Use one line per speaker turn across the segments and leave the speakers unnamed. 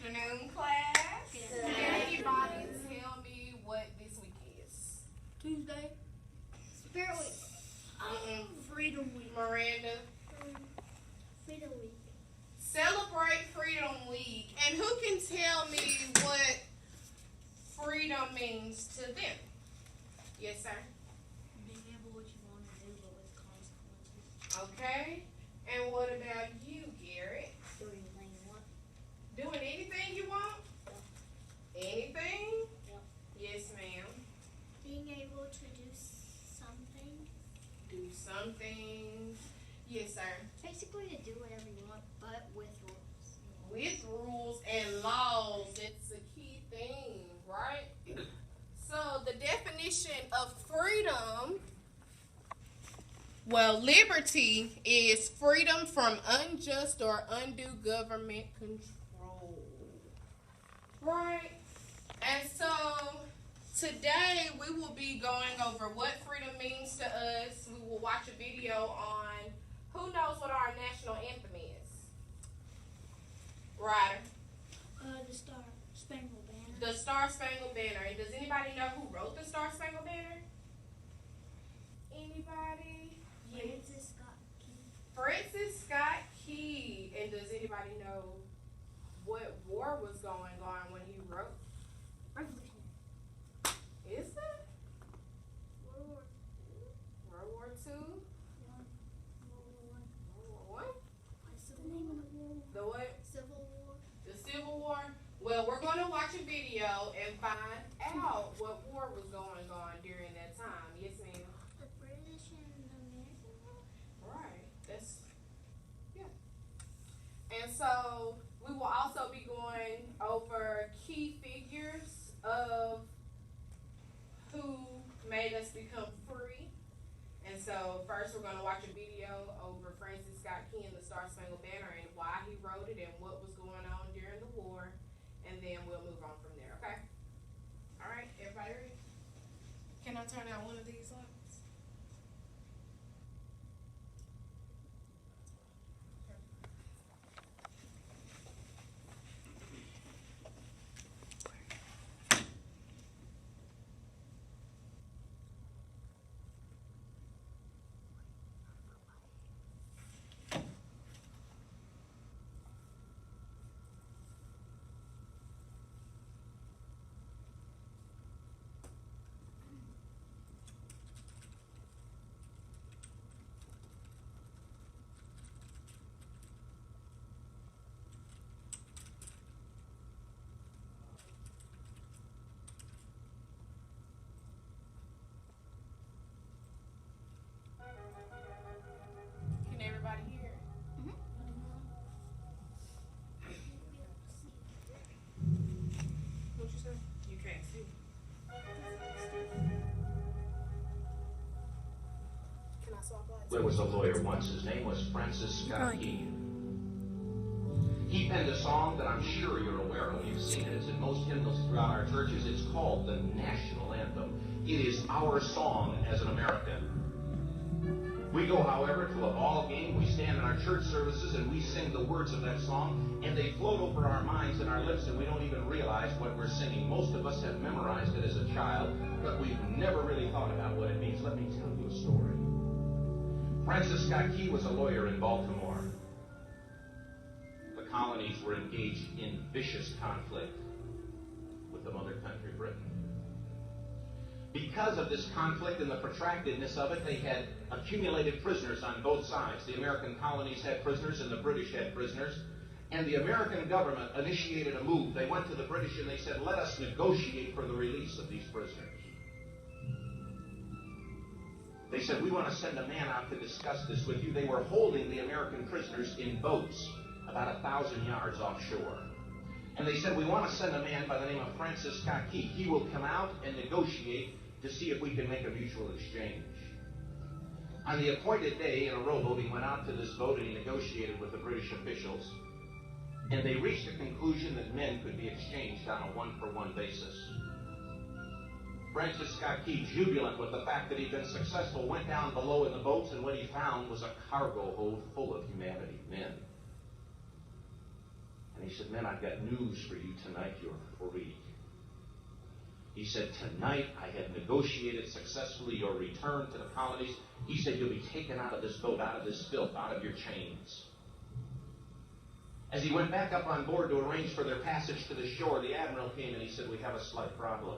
afternoon, class. Can anybody tell me what this week is?
Tuesday.
Spirit Week.
Freedom Week.
Miranda.
Freedom Week.
Celebrate Freedom Week. And who can tell me what freedom means to them? Yes, sir.
Being able what you want to do, but with consequences.
Okay. And what about you, Garrett?
Doing anything you want.
Doing anything you want?
Yeah.
Anything?
Yeah.
Yes, ma'am.
Being able to do something.
Do something. Yes, sir.
Basically to do whatever you want, but with rules.
With rules and laws, that's a key thing, right? So the definition of freedom, well, liberty is freedom from unjust or undue government control, right? And so today we will be going over what freedom means to us. We will watch a video on who knows what our national anthem is. Ryder.
The Star Spangled Banner.
The Star Spangled Banner. And does anybody know who wrote the Star Spangled Banner? Anybody?
Francis Scott Key.
Francis Scott Key. And does anybody know what war was going on when he wrote?
Revolutionary.
Is it?
World War
World War II?
One. World War One.
World War One?
What's the name of the war?
The what?
Civil War.
The Civil War? Well, we're going to watch a video and find out what war was going on during that time. Yes, ma'am.
The British and the American War.
Right. Yeah. And so we will also be going over key figures of who made us become free. And so first we're going to watch a video over Francis Scott Key and the Star Spangled Banner and why he wrote it and what was going on during the war. And then we'll move on from there, okay? All right, everybody ready? Can I turn out one of these lights? Can everybody hear? What you say? You can't see. Can I swap lights?
There was a lawyer once. His name was Francis Scott Key. He penned a song that I'm sure you're aware of. You've seen it. It's in most hymnals throughout our churches. It's called the national anthem. It is our song as an American. We go, however, to a ball game. We stand in our church services and we sing the words of that song, and they float over our minds and our lips, and we don't even realize what we're singing. Most of us have memorized it as a child, but we've never really thought about what it means. Let me tell you a story. Francis Scott Key was a lawyer in Baltimore. The colonies were engaged in vicious conflict with the mother country, Britain. Because of this conflict and the protractedness of it, they had accumulated prisoners on both sides. The American colonies had prisoners and the British had prisoners. And the American government initiated a move. They went to the British and they said, let us negotiate for the release of these prisoners. They said, we want to send a man out to discuss this with you. They were holding the American prisoners in boats about 1,000 yards offshore. And they said, we want to send a man by the name of Francis Scott Key. He will come out and negotiate to see if we can make a mutual exchange. On the appointed day, in a rowboat, he went out to this boat and he negotiated with the British officials. And they reached a conclusion that men could be exchanged on a one-for-one basis. Francis Scott Key, jubilant with the fact that he'd been successful, went down below in the boats, and what he found was a cargo hold full of humanity, men. And And he said, men, I've got news for you tonight. You're free. He said, tonight I have negotiated successfully your return to the colonies. He said, you'll be taken out of this boat, out of this filth, out of your chains. As he went back up on board to arrange for their passage to the shore, the admiral came and he said, we have a slight problem.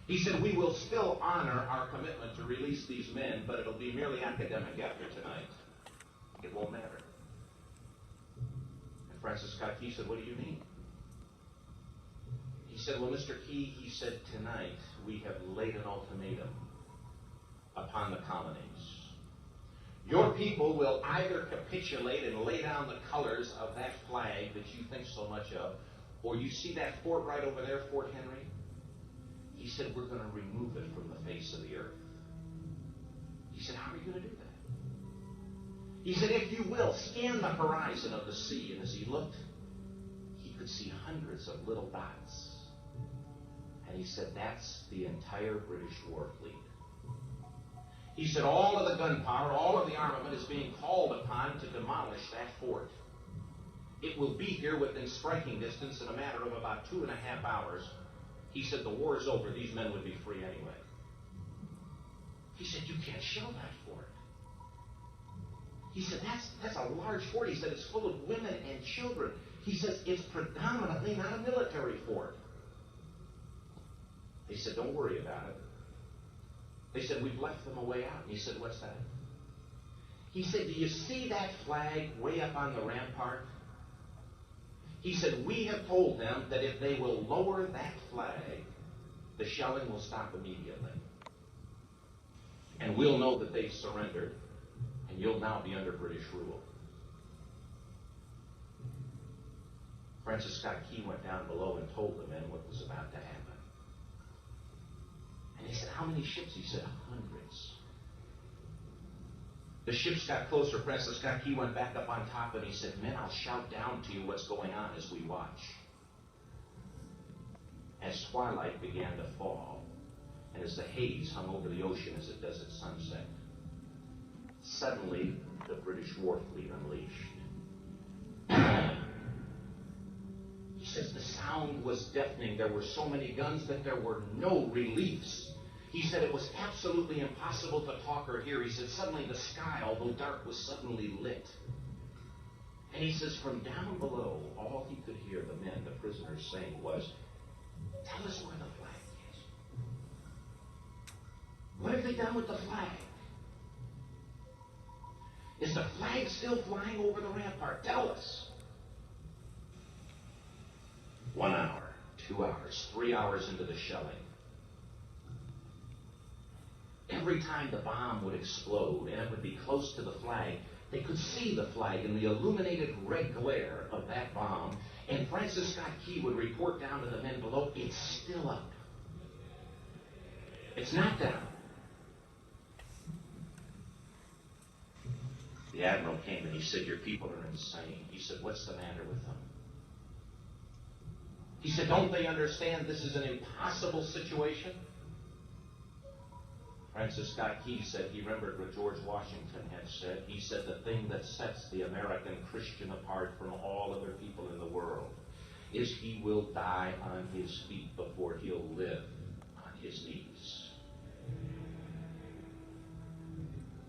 He said, we will still honor our commitment to release these men, but it'll be merely academic after tonight. It won't matter. And Francis Scott Key said, what do you mean? He said, well, Mr. Key, he said, tonight we have laid an ultimatum upon the colonies. Your people will either capitulate and lay down the colors of that flag that you think so much of, or you see that fort right over there, Fort Henry? He said, we're going to remove it from the face of the earth. He said, how are you going to do that? He said, if you will, scan the horizon of the sea. And as he looked, he could see hundreds of little dots. And he said, that's the entire British war fleet. He said, all of the gunpowder, all of the armament is being called upon to demolish that fort. It will be here within striking distance in a matter of about 2.5 hours. He said, the war is over. These men would be free anyway. He said, you can't shell that fort. He said, that's a large fort. He said, it's full of women and children. He says, it's predominantly not a military fort. He said, don't worry about it. They said, we've left them a way out. And he said, what's that? He said, do you see that flag way up on the rampart? He said, we have told them that if they will lower that flag, the shelling will stop immediately. And we'll know that they've surrendered, and you'll now be under British rule. Francis Scott Key went down below and told the men what was about to happen. And they said, how many ships? He said, hundreds. The ships got closer. Francis Scott Key went back up on top and he said, men, I'll shout down to you what's going on as we watch. As twilight began to fall, and as the haze hung over the ocean as it does at sunset, suddenly the British war fleet unleashed. He says the sound was deafening. There were so many guns that there were no reliefs. He said it was absolutely impossible to talk or hear. He said suddenly the sky, although dark, was suddenly lit. And he says from down below, all he could hear the men, the prisoners, saying was, tell us where the flag is. What have they done with the flag? Is the flag still flying over the rampart? Tell us. 1 hour, 2 hours, 3 hours into the shelling. Every time the bomb would explode and it would be close to the flag, they could see the flag in the illuminated red glare of that bomb. And Francis Scott Key would report down to the men below, it's still up. It's not down. The admiral came and he said, your people are insane. He said, what's the matter with them? He said, don't they understand this is an impossible situation? Francis Scott Key said he remembered what George Washington had said. He said the thing that sets the American Christian apart from all other people in the world is he will die on his feet before he'll live on his knees.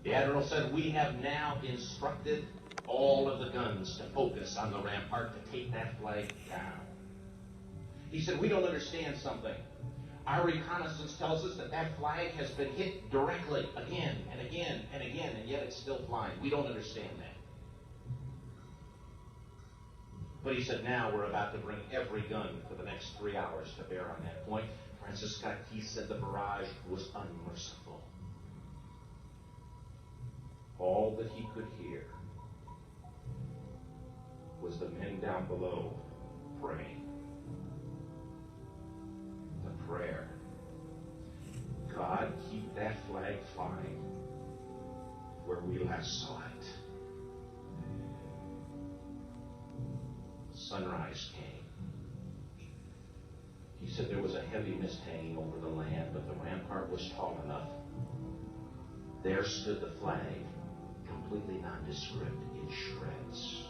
The admiral said, we have now instructed all of the guns to focus on the rampart to take that flag down. He said, we don't understand something. Our reconnaissance tells us that that flag has been hit directly again and again and again, and yet it's still flying. We don't understand that. But he said, now we're about to bring every gun for the next 3 hours to bear on that point. Francis Scott Key said the barrage was unmerciful. All that he could hear was the men down below praying. The prayer, God, keep that flag flying where we last saw it. Sunrise came. He said there was a heavy mist hanging over the land, but the rampart was tall enough. There stood the flag, completely nondescript, in shreds.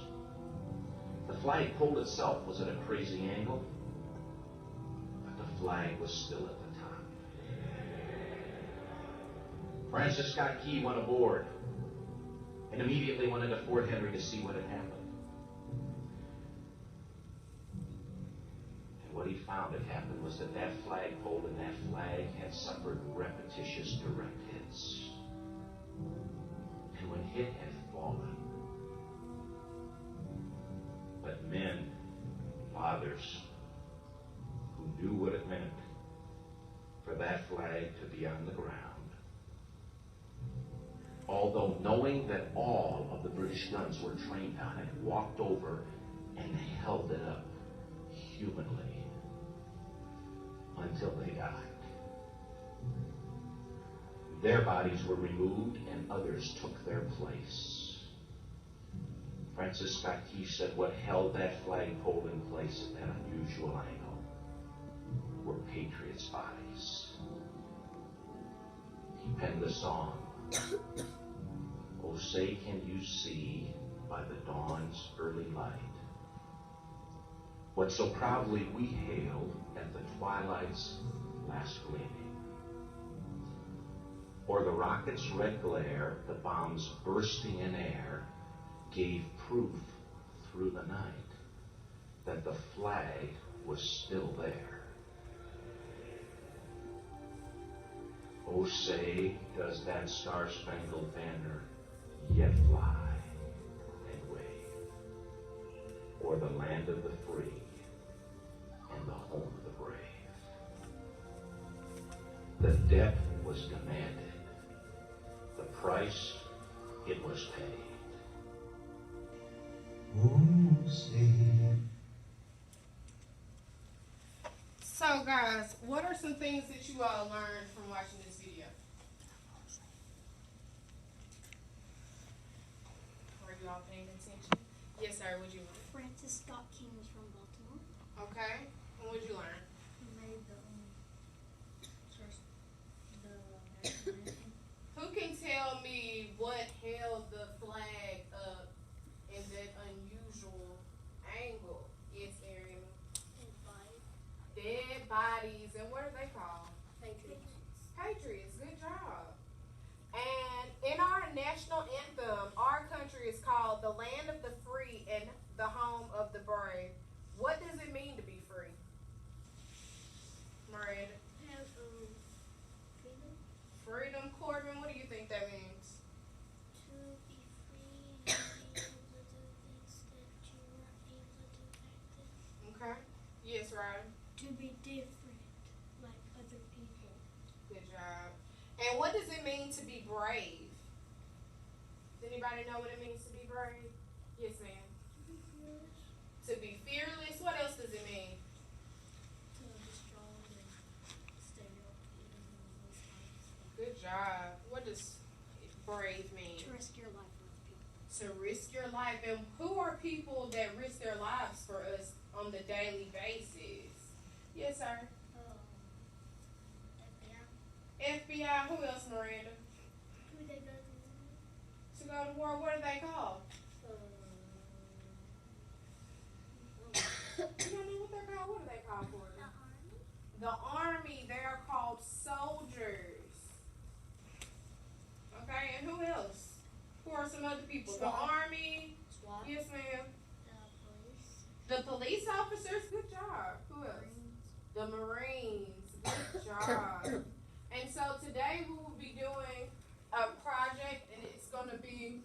The flagpole itself was at a crazy angle, but the flag was still at the top. Francis Scott Key went aboard and immediately went into Fort Henry to see what had happened. And what he found had happened was that flagpole and that flag had suffered repetitious direct hits. And when hit had fallen, but men, fathers, who knew what it meant for that flag to be on the ground, although knowing that all of the British guns were trained on it, walked over and held it up humanly until they died. Their bodies were removed and others took their place. Francis Scott Key said what held that flagpole in place at that unusual angle were patriots' bodies. He penned the song, "Oh, say can you see by the dawn's early light what so proudly we hailed at the twilight's last gleaming? Or the rocket's red glare, the bombs bursting in air, gave proof through the night that the flag was still there. Oh, say, does that star-spangled banner yet fly and wave o'er the land of the free and the home of the brave? The debt was demanded. The price, it was paid.
Oh, say.
So guys, what are some things that you all learned from watching this video? Are you all paying attention? Yes, sir. What'd you learn?
Francis Scott Key was from Baltimore.
Okay. And what'd you learn?
Who made the national anthem?
Who can tell me what held the flag up in that unusual angle? Yes, Ariel. Dead bodies. And what are they called?
Patriots.
Patriots. Good job. And in our national anthem, our country is called the land of the free and the home of the brave. What does it mean to be free? Miranda? Freedom, Corbin, what do you think that means?
To be free and be able to do things that you weren't able to do back then.
Okay. Yes, Ryder.
To be different, like other people.
Good job. And what does it mean to be brave? Does anybody know what it means to be brave? Yes, ma'am. To be fearless. What else does it mean?
To be strong and stay up even in those times.
Good job. What does brave mean?
To risk your life for other people.
To risk your life. And who are people that risk their lives for us on the daily basis? Yes, sir.
FBI.
FBI. Who else, Miranda?
Who they go
To go to war. What are they called? You don't know what they're called? What are they called for?
The army.
The army. They are called soldiers. Okay, and who else? Who are some other people? The
SWAT.
army.
SWAT.
Yes, ma'am.
The police.
The police officers. Good job. Who else? The Marines. Good job. And so today we will be doing a project, and it's going to be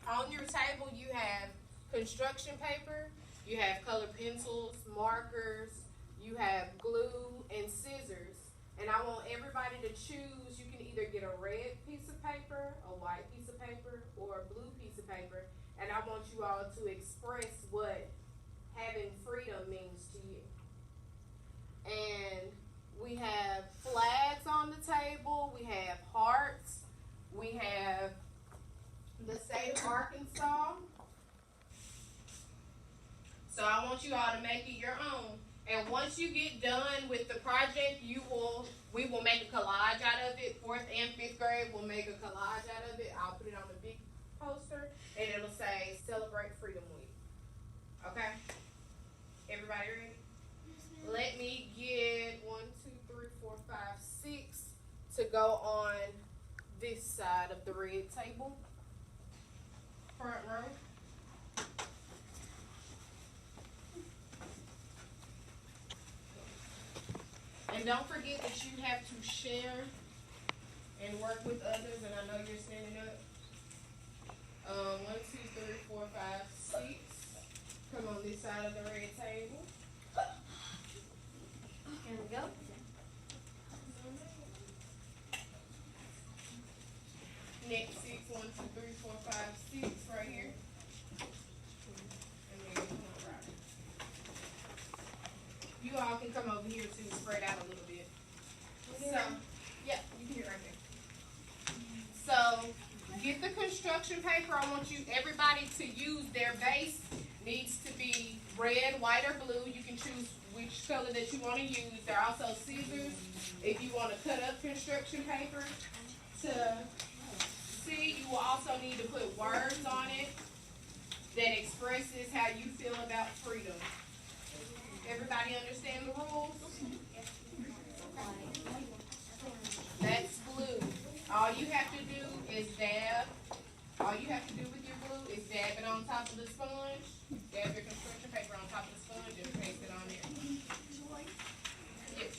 on your table. You have construction paper, you have colored pencils, markers, you have glue and scissors. And I want everybody to choose. You can either get a red piece of paper, a white piece of paper, or a blue piece of paper. And I want you all to express what having freedom means to you. And we have flags on the table. We have hearts. We have the state of Arkansas. So I want you all to make it your own. And once you get done with the project, we will make a collage out of it. 4th and 5th grade will make a collage out of it. I'll put it on a big poster, and it'll say "Celebrate Freedom Week." Okay? Everybody ready? Let me get 1, 2, 3, 4, 5, 6 to go on this side of the red table. Front row. And don't forget that you have to share and work with others, and I know you're standing up. 1, 2, 3, 4, 5, 6. Come on this side of the red table.
Here we go.
Next 6, 1, 2, 3, 4, 5, 6 right here. And then come on right. You all can come over here to spread out a little bit. So, yeah, you can get right there. So, get the construction paper. I want you, everybody, to use their base. Needs to be red, white, or blue. You can choose which color that you want to use. There are also scissors if you want to cut up construction paper. To see, you will also need to put words on it that expresses how you feel about freedom. Everybody understand the rules? That's blue. All you have to do is dab. All you have to do with your blue is dab it on top of the sponge. Dab your construction paper on top of the sponge and paste it on there. Yes.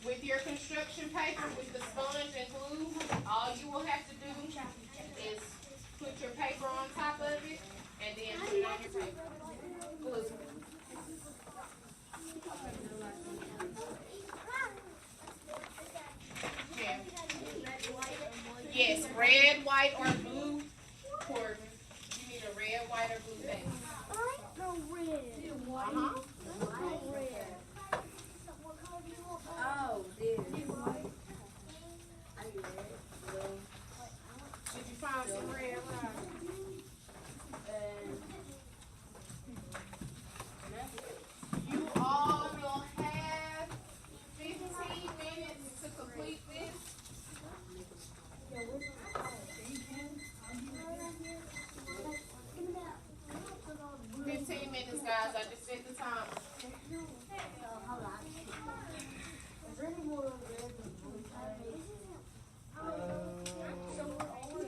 With your construction paper, with the sponge and glue, all you will have to do is put your paper on top of it and then put it on your paper. Glue. Yeah. Yes, red, white, or blue. Corbin. You need a red, white, or blue base. Uh-huh.
Oh, dear.
Did you find some red, right? You all will have 15 minutes to complete this. 15 minutes, guys. I just set the timer.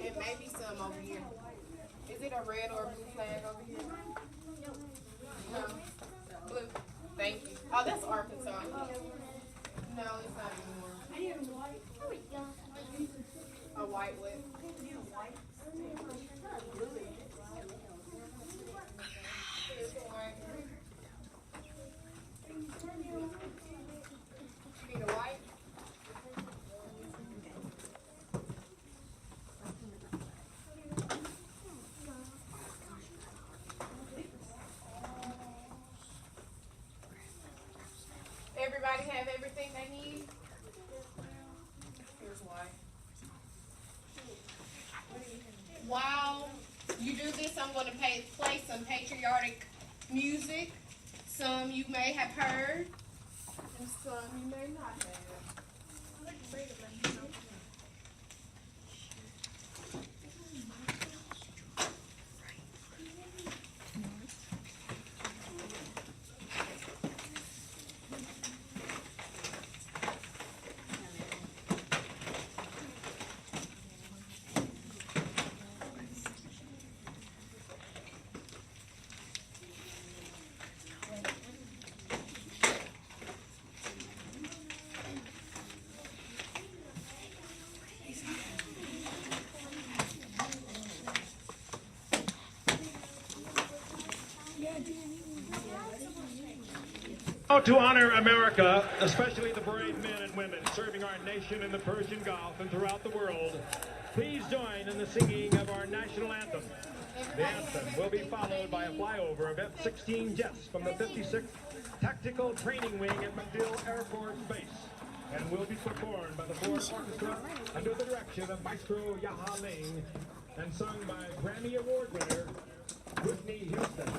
It may be some over here. Is it a red or a blue flag over here? No. Blue. Thank you. Oh, that's Arkansas. No, it's not anymore. A white what? This one. You need a white? Everybody have everything they need? Here's why. While you do this, I'm going to play some patriotic music. Some you may have heard, and some you may not have.
To honor America, especially the brave men and women serving our nation in the Persian Gulf and throughout the world, please join in the singing of our national anthem. The anthem will be followed by a flyover of F-16 jets from the 56th Tactical Training Wing at MacDill Air Force Base, and will be performed by the Ford Orchestra under the direction of Maestro Yaha Ling and sung by Grammy Award winner Whitney Houston.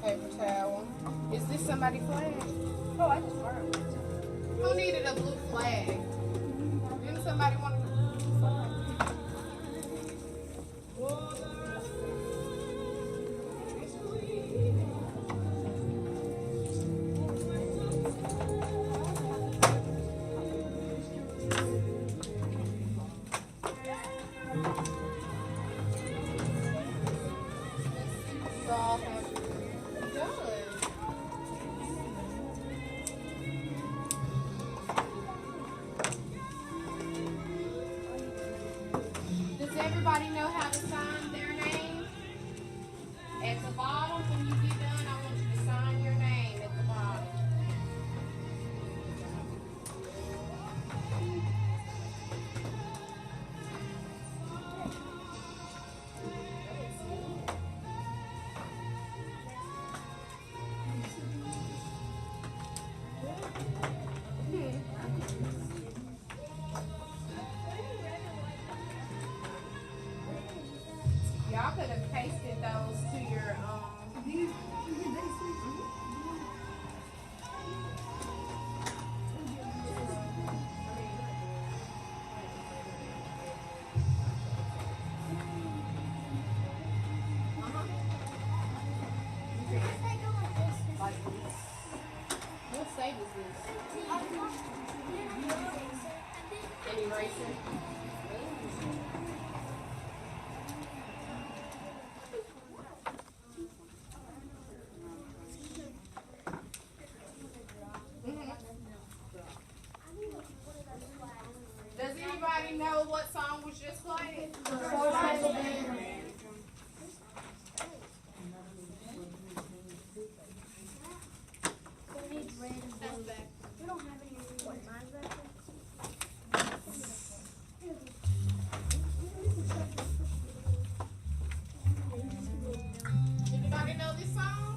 Paper towel. Is this somebody's flag?
Oh, I just borrowed it.
Who needed a blue flag? Didn't somebody want to? Does everybody know how to sign their name? At the bottom, when you get done, I want you to sign your name at the bottom. Y'all could have pasted those to your what state is this? An eraser? Does anybody know what song was just played?
We don't have any. What, mine's back there?
Anybody know this song?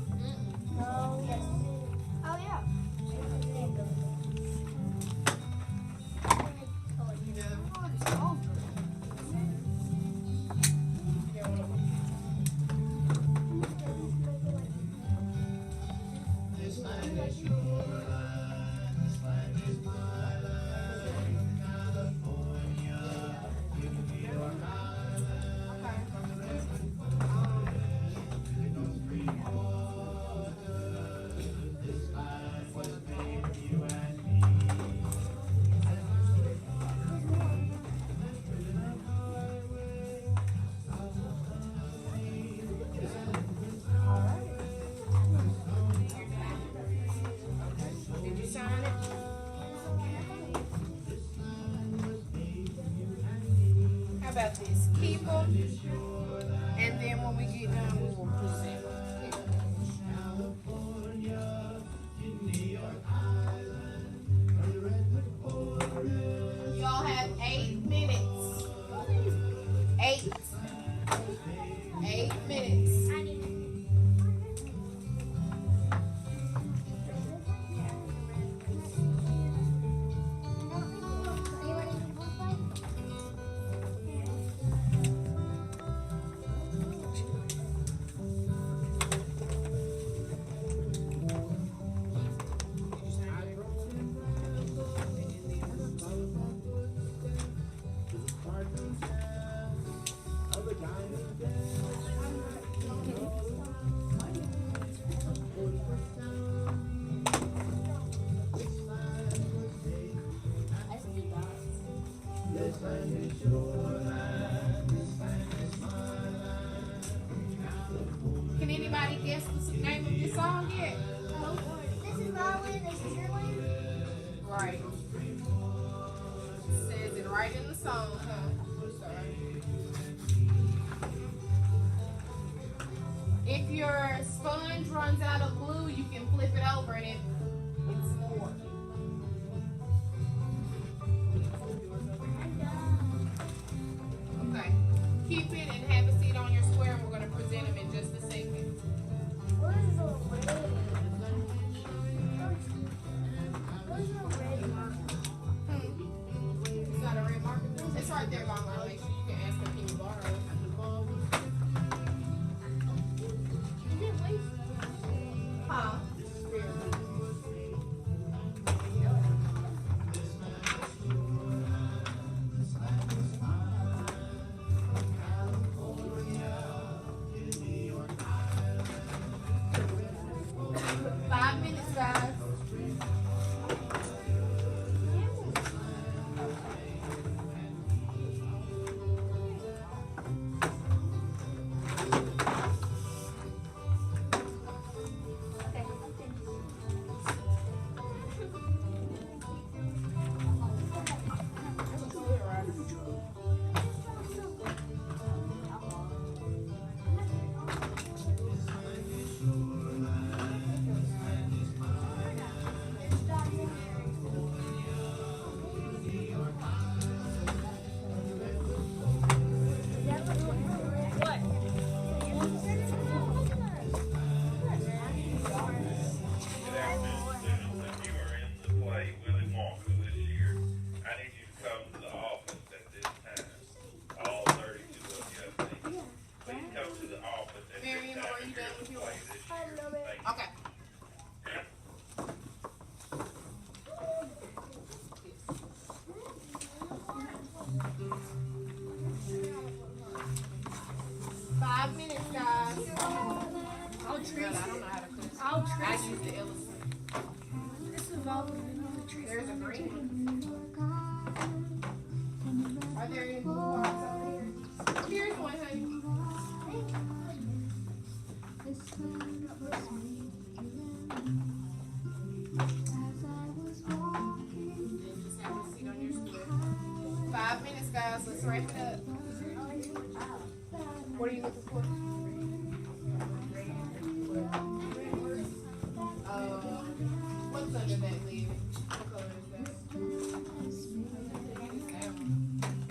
Oh, yes. Oh, yeah.
This land is your land, this land is my land, California, you can be your island. From the river to those green waters, this land was made for you and me.
Did you sign it? How about this? Keep them, and then when we get done, we will present them. Y'all have 8 minutes. 8 minutes.
I need
Can anybody guess the name of this song yet?
This is my land, this is your land.
Right. It says it right in the song, huh? Sorry. If your sponge runs out of glue, you can flip it over and it's more. Okay. Keep it and have a seat on your square, and we're going to present them in just a second.
What is the red? What is the red marker?
It's not a red marker. It's right there, Mama. Make sure you can ask her, can you borrow it?
Is it wasted?
5 minutes, guys.
I'll trace
Girl, I don't
it.
know how to cook.
I'll
I
trace
use
it.
the illustrator.
This is all the trace.
There's a green one. Are there any blue ones over here? Here's one, honey. Then just have a seat on your square. 5 minutes, guys. Let's wrap it up. What are you looking for? What's under that lid? What color is that?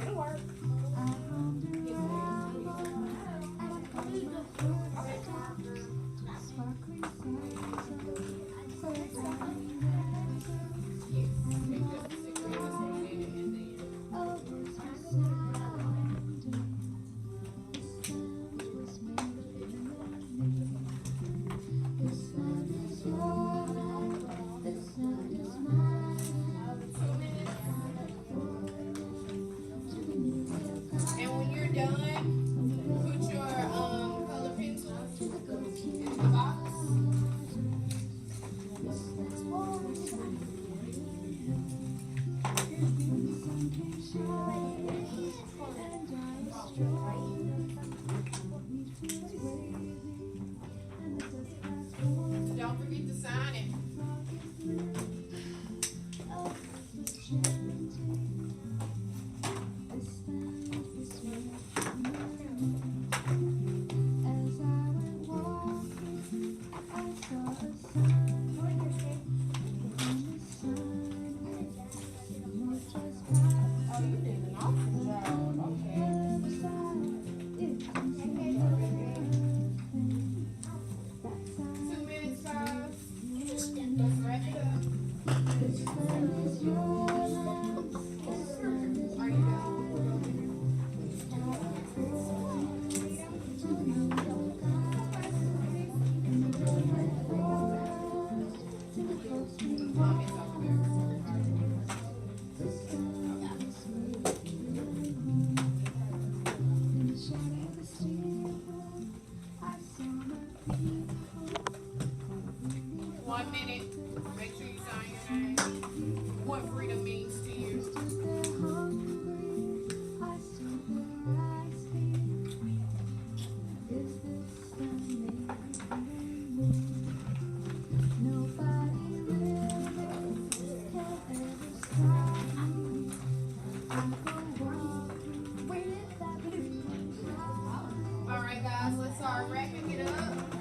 It'll work. Yes, yes. Take just a cigarette, just a minute, and then. And when you're done, put your color pencils in the box. Don't forget to sign it. Oh, you did an awesome job. Okay. 2 minutes, guys. Let's wrap it up. Are you done? Mommy's over there. One minute. Make sure you sign your name. What freedom means to you. All right, guys, let's start wrapping it up.